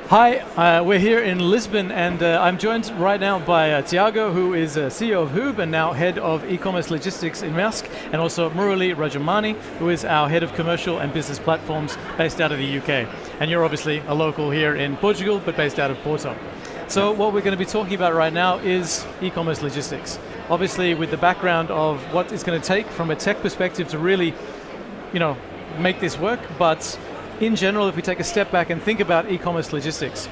Hi, we're here in Lisbon and I'm joined right now by Tiago, who is CEO of HUUB and now head of e-commerce logistics in Maersk, and also Murali Rajamani, who is our head of commercial and business platforms based out of the UK. And you're obviously a local here in Portugal, but based out of Porto. So what we're going to be talking about right now is e-commerce logistics. Obviously with the background of what it's going to take from a tech perspective to really, make this work, but in general, if we take a step back and think about e-commerce logistics,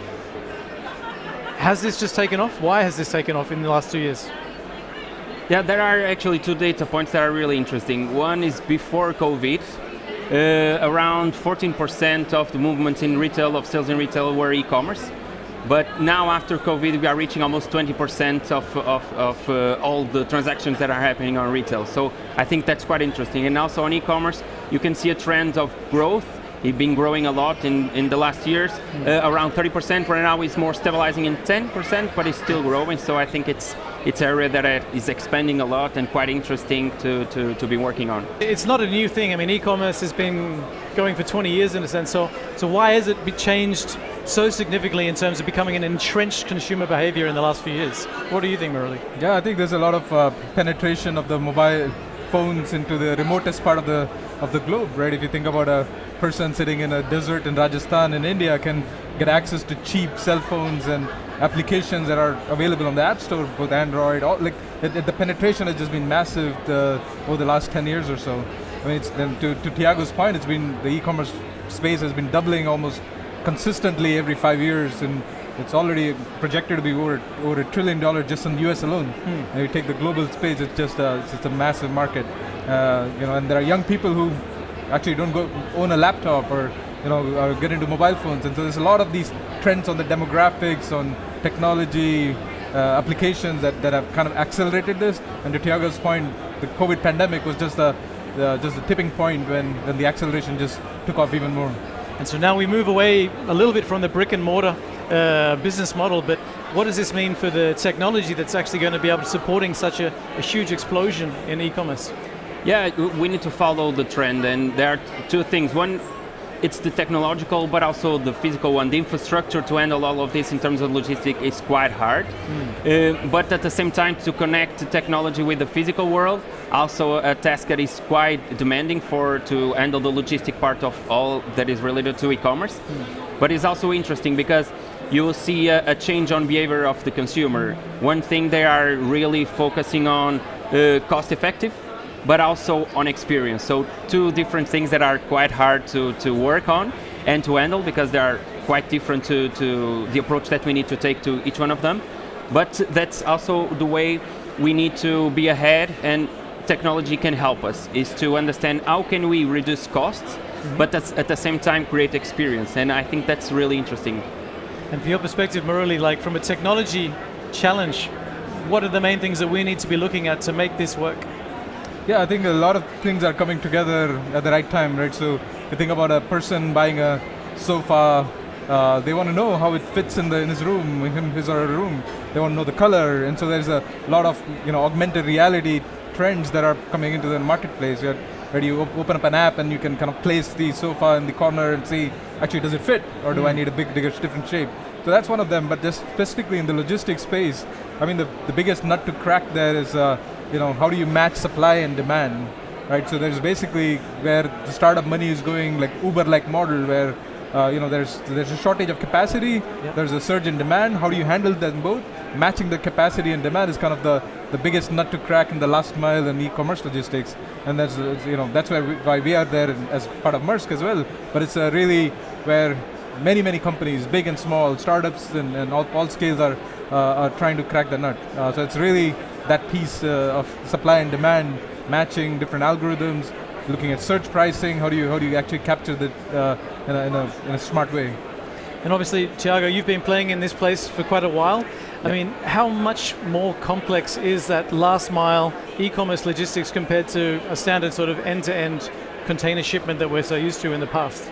has this just taken off? Why has this taken off in the last 2 years? Yeah, there are actually two data points that are really interesting. One is before COVID, around 14% of the movements in retail, of sales in retail, were e-commerce. But now after COVID, we are reaching almost 20% of all the transactions that are happening on retail. So I think that's quite interesting. And also on e-commerce, you can see a trend of growth. It's been growing a lot in the last years, around 30%. Right now it's more stabilizing in 10%, but it's still growing. So I think it's an area that is expanding a lot and quite interesting to be working on. It's not a new thing. I mean, e-commerce has been going for 20 years in a sense. So why has it changed so significantly in terms of becoming an entrenched consumer behavior in the last few years? What do you think, Murali? Yeah, I think there's a lot of penetration of the mobile phones into the remotest part of the globe, right? If you think about a person sitting in a desert in Rajasthan in India can get access to cheap cell phones and applications that are available on the App Store, both Android, the penetration has just been massive over the last 10 years or so. I mean, to Tiago's point, it's been, the e-commerce space has been doubling almost consistently every 5 years, and it's already projected to be over $1 trillion just in the US alone. And you take the global space, it's just it's a massive market. And there are young people who actually don't go own a laptop or get into mobile phones, and so there's a lot of these trends on the demographics, on technology applications that have kind of accelerated this. And to Tiago's point, the COVID pandemic was just the tipping point when the acceleration just took off even more. And so now we move away a little bit from the brick and mortar business model, but what does this mean for the technology that's actually going to be able to supporting such a huge explosion in e-commerce? Yeah, we need to follow the trend, and there are two things. One, it's the technological, but also the physical one. The infrastructure to handle all of this in terms of logistics is quite hard. But at the same time, to connect the technology with the physical world, also a task that is quite demanding to handle the logistic part of all that is related to e-commerce. But it's also interesting because you will see a change on behavior of the consumer. One thing they are really focusing on, cost effective, but also on experience. So two different things that are quite hard to work on and to handle, because they are quite different to the approach that we need to take to each one of them. But that's also the way we need to be ahead, and technology can help us, is to understand how can we reduce costs, but at the same time create experience. And I think that's really interesting. And from your perspective, Murali, like from a technology challenge, what are the main things that we need to be looking at to make this work? Yeah, I think a lot of things are coming together at the right time, right? So if you think about a person buying a sofa, they want to know how it fits in his room, his or her room. They want to know the color, and so there's a lot of augmented reality trends that are coming into the marketplace. Where you open up an app and you can kind of place the sofa in the corner and see, actually, does it fit, or do I need a bigger, different shape? So that's one of them. But just specifically in the logistics space, I mean, the biggest nut to crack there is how do you match supply and demand, right? So there's basically where the startup money is going, like Uber-like model, where there's a shortage of capacity, there's a surge in demand. How do you handle them both? Matching the capacity and demand is kind of the biggest nut to crack in the last mile in e-commerce logistics, and that's why we are there as part of Maersk as well. But it's really where many companies, big and small, startups and all scales are trying to crack the nut. So it's really that piece of supply and demand, matching different algorithms, looking at search pricing. How do you actually capture that in a smart way? And obviously, Tiago, you've been playing in this place for quite a while. I mean, how much more complex is that last mile e-commerce logistics compared to a standard sort of end-to-end container shipment that we're so used to in the past?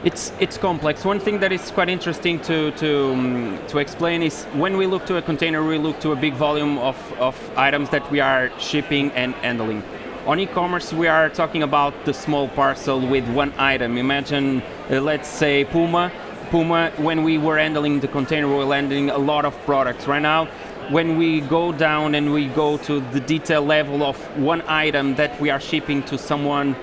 It's complex. One thing that is quite interesting to explain is when we look to a container, we look to a big volume of items that we are shipping and handling. On e-commerce, we are talking about the small parcel with one item. Imagine, let's say, Puma Puma, when we were handling the container, we were handling a lot of products. Right now, when we go down and we go to the detail level of one item that we are shipping to someone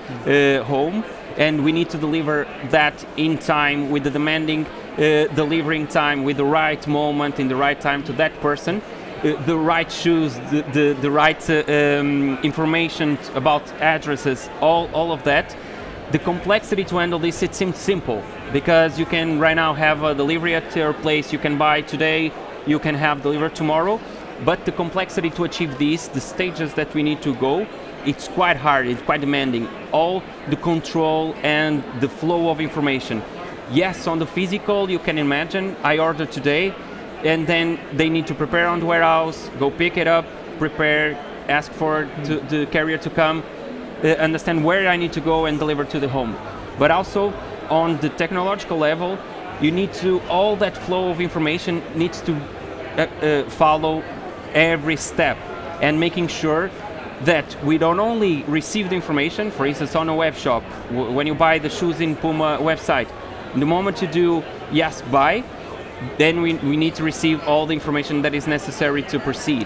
home, and we need to deliver that in time with the demanding delivering time, with the right moment, in the right time to that person, the right shoes, the right information about addresses, all of that. The complexity to handle this, it seems simple, because you can right now have a delivery at your place, you can buy today, you can have delivered tomorrow, but the complexity to achieve this, the stages that we need to go, it's quite hard, it's quite demanding. All the control and the flow of information. Yes, on the physical, you can imagine, I order today, and then they need to prepare on the warehouse, go pick it up, prepare, ask for the carrier to come, understand where I need to go and deliver to the home. But also, on the technological level, you need to, all that flow of information needs to follow every step, and making sure that we don't only receive the information, for instance, on a web shop, when you buy the shoes in Puma website, the moment you do yes, buy, then we need to receive all the information that is necessary to proceed.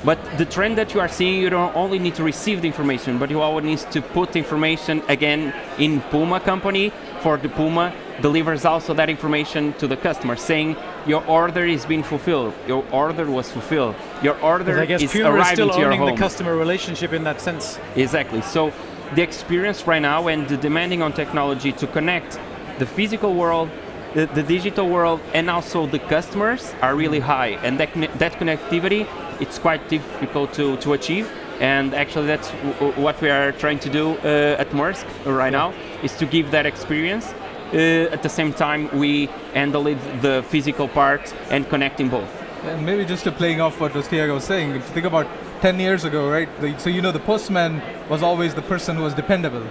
But the trend that you are seeing, you don't only need to receive the information, but you always need to put the information again in Puma company, for the Puma delivers also that information to the customer, saying your order is being fulfilled, your order was fulfilled, your order I guess is Puma arriving is still to your owning home. the customer relationship in that sense. Exactly. So the experience right now and the demanding on technology to connect the physical world, the digital world, and also the customers are really high, and that connectivity, it's quite difficult to achieve. And actually that's what we are trying to do at Maersk right now, is to give that experience. At the same time, we handle the physical part and connecting both. And maybe just to playing off what Tiago was saying, if you think about 10 years ago, right? So the postman was always the person who was dependable,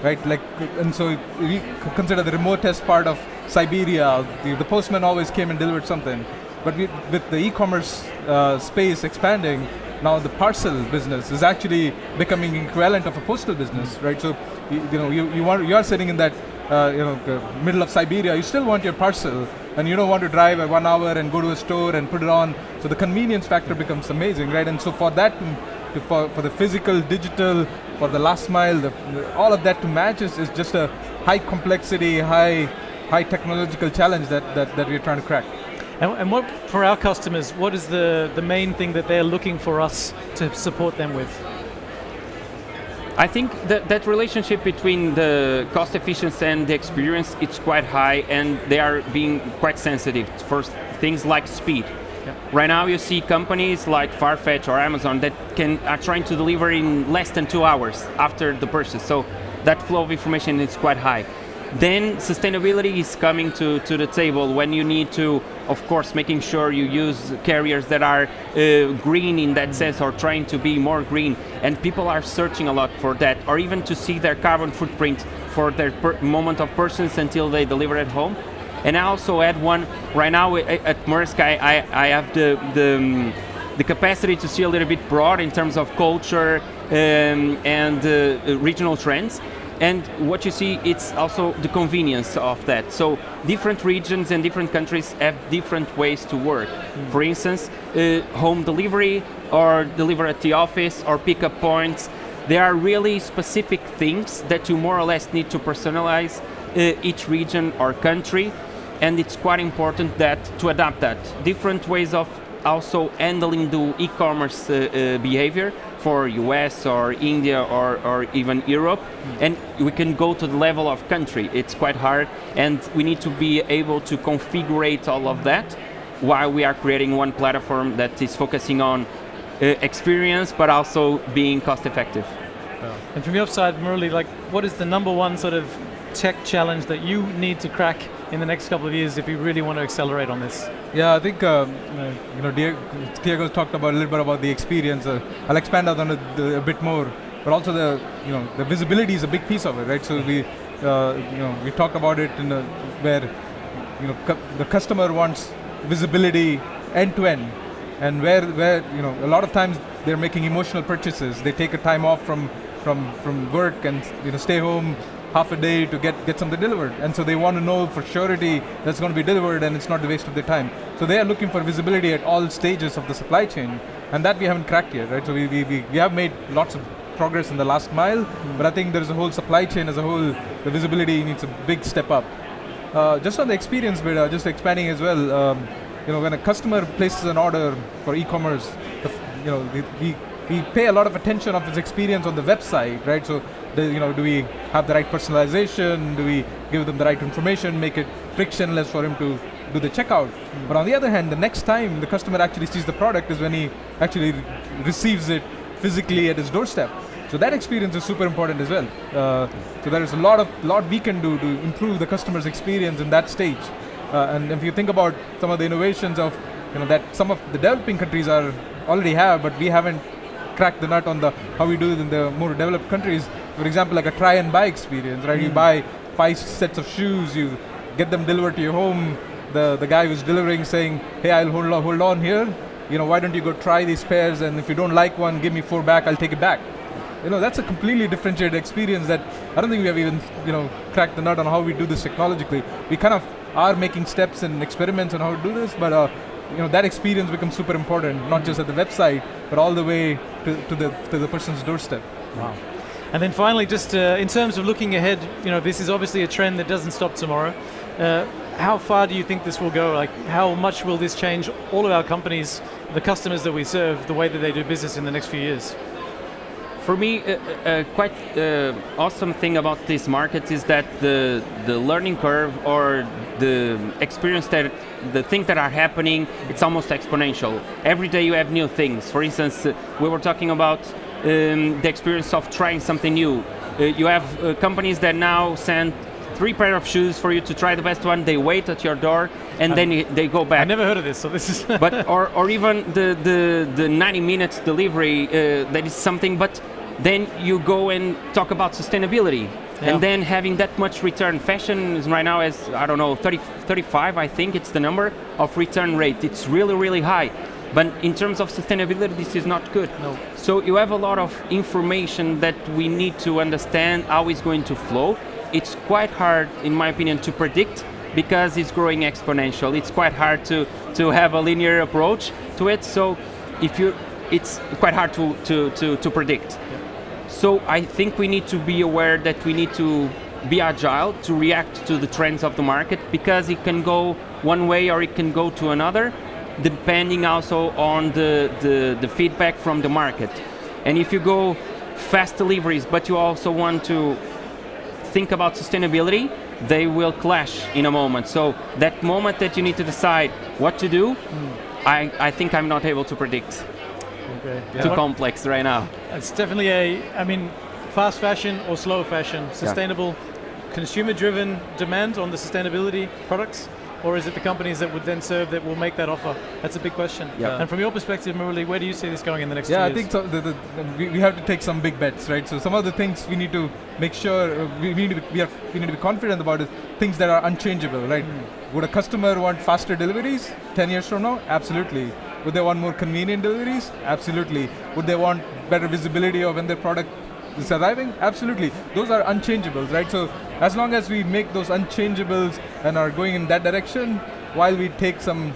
right? Like, and so we consider the remotest part of Siberia, the postman always came and delivered something. But with the e-commerce space expanding, now the parcel business is actually becoming equivalent of a postal business, right? So you are sitting in that the middle of Siberia, you still want your parcel, and you don't want to drive 1 hour and go to a store and put it on. So the convenience factor becomes amazing, right? And so for that, for the physical, digital, for the last mile, all of that to match is just a high complexity, high technological challenge that we're trying to crack. And what, for our customers, what is the main thing that they're looking for us to support them with? I think that relationship between the cost efficiency and the experience, it's quite high, and they are being quite sensitive for things like speed. Yeah. Right now you see companies like Farfetch or Amazon that are trying to deliver in less than 2 hours after the purchase. So that flow of information is quite high. Then sustainability is coming to the table when you need to, of course, making sure you use carriers that are green in that sense, or trying to be more green. And people are searching a lot for that, or even to see their carbon footprint for their moment of purchase until they deliver at home. And I also add one, right now at Maersk, I have the capacity to see a little bit broad in terms of culture and regional trends. And what you see, it's also the convenience of that. So different regions and different countries have different ways to work. For instance, home delivery, or deliver at the office, or pickup points. There are really specific things that you more or less need to personalize each region or country. And it's quite important to adapt that. Different ways of also handling the e-commerce behavior for US or India or even Europe, and we can go to the level of country. It's quite hard, and we need to be able to configure all of that while we are creating one platform that is focusing on experience, but also being cost effective. And from your side, Murali, what is the number one sort of tech challenge that you need to crack in the next couple of years if you really want to accelerate on this? Yeah, I think Tiago talked about a little bit about the experience. I'll expand on it a bit more, but also the visibility is a big piece of it, right? So we talked about it where the customer wants visibility end to end, and where a lot of times they're making emotional purchases. They take a time off from work and stay home half a day to get something delivered. And so they want to know for surety that's going to be delivered and it's not the waste of their time. So they are looking for visibility at all stages of the supply chain, and that we haven't cracked yet, right? So we have made lots of progress in the last mile, but I think there's a whole supply chain as a whole, the visibility needs a big step up. Just on the experience bit, just expanding as well, when a customer places an order for e-commerce, we pay a lot of attention of his experience on the website, right? So, do we have the right personalization? Do we give them the right information, make it frictionless for him to do the checkout? But on the other hand, the next time the customer actually sees the product is when he actually receives it physically at his doorstep. So that experience is super important as well. So there is a lot we can do to improve the customer's experience in that stage. And if you think about some of the innovations of, that some of the developing countries already have, but we haven't cracked the nut on how we do it in the more developed countries. For example, like a try and buy experience, right? You buy 5 sets of shoes, you get them delivered to your home. The guy who's delivering saying, hey, I'll hold on here. Why don't you go try these pairs, and if you don't like one, give me 4 back, I'll take it back. That's a completely differentiated experience that I don't think we have even, cracked the nut on how we do this technologically. We kind of are making steps and experiments on how to do this, but that experience becomes super important, not just at the website, but all the way to the person's doorstep. Wow. And then finally, just in terms of looking ahead, this is obviously a trend that doesn't stop tomorrow. How far do you think this will go? Like, how much will this change all of our companies, the customers that we serve, the way that they do business in the next few years? For me, quite awesome thing about this market is that the learning curve or the experience the things that are happening, it's almost exponential. Every day you have new things. For instance, we were talking about the experience of trying something new. You have companies that now send 3 pair of shoes for you to try the best one. They wait at your door and then they go back. I never heard of this, so this is. But or even the 90 minutes delivery. That is something. But then you go and talk about sustainability. And then having that much return. Fashion is right now as, 35, I think it's the number of return rate. It's really, really high. But in terms of sustainability, this is not good. No. So you have a lot of information that we need to understand how it's going to flow. It's quite hard, in my opinion, to predict because it's growing exponential. It's quite hard to have a linear approach to it. So it's quite hard to predict. So I think we need to be aware that we need to be agile to react to the trends of the market, because it can go one way or it can go to another, depending also on the feedback from the market. And if you go fast deliveries, but you also want to think about sustainability, they will clash in a moment. So that moment that you need to decide what to do, I think I'm not able to predict. Okay. Too complex right now. It's definitely fast fashion or slow fashion, sustainable, consumer-driven demand on the sustainability products, or is it the companies that would then serve that will make that offer? That's a big question. Yeah. And from your perspective, Murali, where do you see this going in the next 2 years? I think so. We have to take some big bets, right? So some of the things we need to make sure we need to be confident about is things that are unchangeable, right? Would a customer want faster deliveries 10 years from now? Absolutely. Would they want more convenient deliveries? Absolutely. Would they want better visibility of when their product is arriving? Absolutely. Those are unchangeables, right? So as long as we make those unchangeables and are going in that direction, while we take some,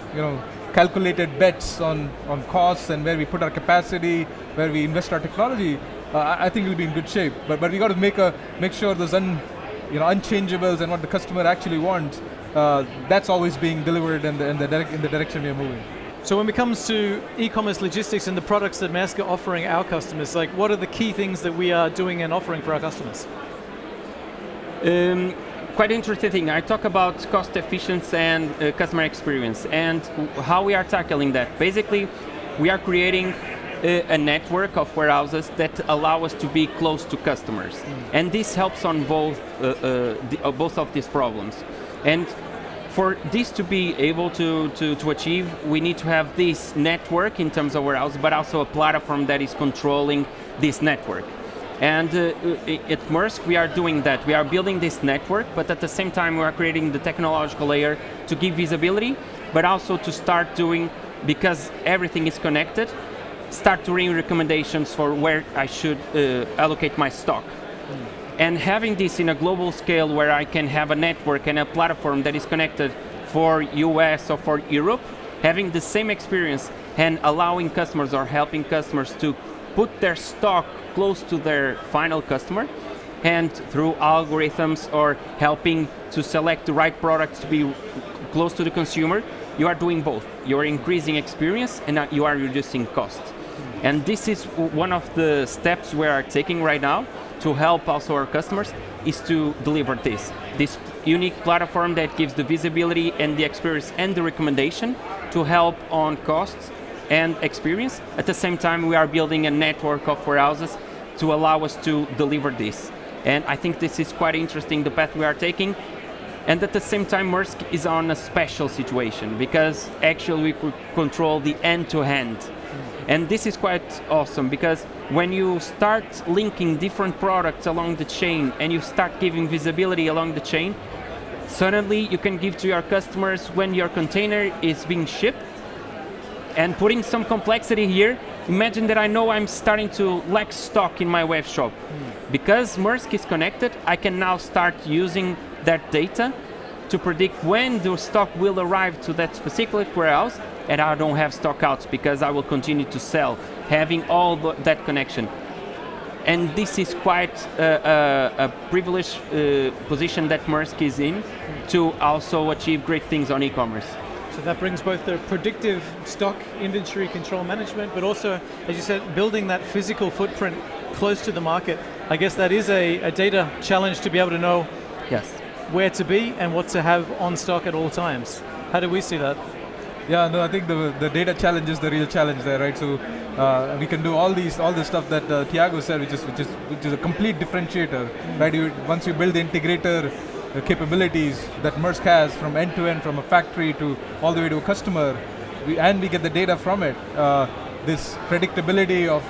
calculated bets on costs and where we put our capacity, where we invest our technology, I think we'll be in good shape. But we got to make sure those unchangeables and what the customer actually wants, that's always being delivered in the direction we are moving. So when it comes to e-commerce logistics and the products that Maersk are offering our customers, what are the key things that we are doing and offering for our customers? Quite interesting thing. I talk about cost efficiency and customer experience and how we are tackling that. Basically, we are creating a network of warehouses that allow us to be close to customers. And this helps on both of these problems. And for this to be able to achieve, we need to have this network in terms of warehouse, but also a platform that is controlling this network. And at Maersk, we are doing that. We are building this network, but at the same time, we are creating the technological layer to give visibility, but also to start doing, because everything is connected, start doing recommendations for where I should allocate my stock. And having this in a global scale where I can have a network and a platform that is connected for US or for Europe, having the same experience and allowing customers or helping customers to put their stock close to their final customer, and through algorithms or helping to select the right products to be close to the consumer, you are doing both. You are increasing experience and you are reducing cost. And this is one of the steps we are taking right now to help also our customers, is to deliver this unique platform that gives the visibility and the experience and the recommendation to help on costs and experience. At the same time, we are building a network of warehouses to allow us to deliver this. And I think this is quite interesting, the path we are taking. And at the same time, Maersk is on a special situation because actually we could control the end-to-end. And this is quite awesome because when you start linking different products along the chain and you start giving visibility along the chain, suddenly you can give to your customers when your container is being shipped. And putting some complexity here, imagine that I know I'm starting to lack stock in my web shop. Because Maersk is connected, I can now start using that data to predict when the stock will arrive to that specific warehouse, and I don't have stock outs because I will continue to sell, having all that connection. And this is quite a privileged position that Maersk is in to also achieve great things on e-commerce. So that brings both the predictive stock inventory control management, but also, as you said, building that physical footprint close to the market. I guess that is a data challenge to be able to know where to be and what to have on stock at all times. How do we see that? Yeah, no, I think the data challenge is the real challenge there, right? So we can do all this stuff that Tiago said, which is a complete differentiator, right? Once you build the integrator capabilities that Maersk has from end to end, from a factory to all the way to a customer, we get the data from it. This predictability of,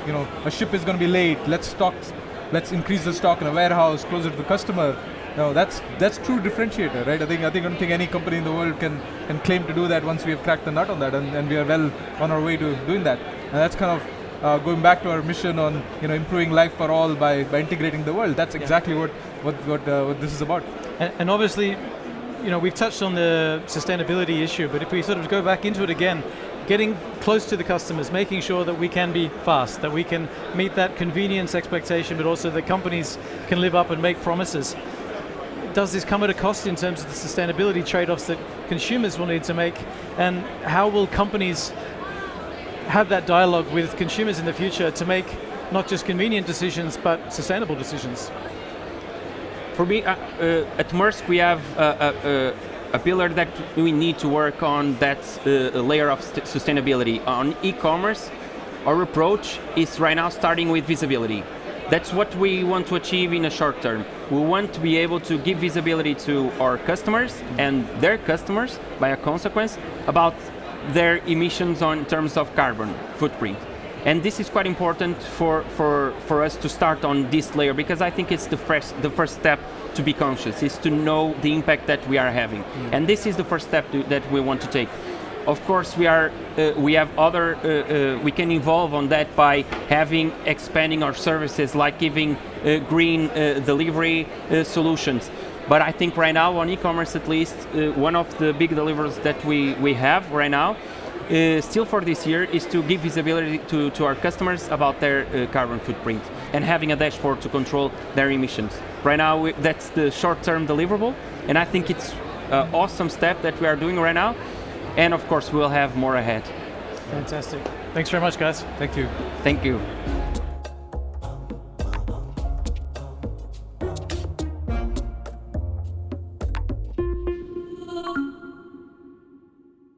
a ship is going to be late. Let's increase the stock in a warehouse closer to the customer. No, that's true differentiator, right? I don't think any company in the world can claim to do that once we have cracked the nut on that, and we are well on our way to doing that. And that's kind of going back to our mission on improving life for all by integrating the world. That's exactly what this is about. And obviously, we've touched on the sustainability issue, but if we sort of go back into it again, getting close to the customers, making sure that we can be fast, that we can meet that convenience expectation, but also that companies can live up and make promises. Does this come at a cost in terms of the sustainability trade-offs that consumers will need to make? And how will companies have that dialogue with consumers in the future to make not just convenient decisions, but sustainable decisions? For me, at Maersk, we have a pillar that we need to work on, that layer of sustainability. On e-commerce, our approach is right now starting with visibility. That's what we want to achieve in the short term. We want to be able to give visibility to our customers and their customers, by a consequence, about their emissions in terms of carbon footprint. And this is quite important for us to start on this layer, because I think it's the first step to be conscious, is to know the impact that we are having. And this is the first step that we want to take. Of course, we have other, we can evolve on that by expanding our services, like giving green delivery solutions. But I think right now on e-commerce, at least, one of the big delivers that we have right now, still for this year, is to give visibility to our customers about their carbon footprint and having a dashboard to control their emissions. Right now, that's the short-term deliverable, and I think it's an awesome step that we are doing right now. And of course, we'll have more ahead. Fantastic. Thanks very much, guys. Thank you. Thank you.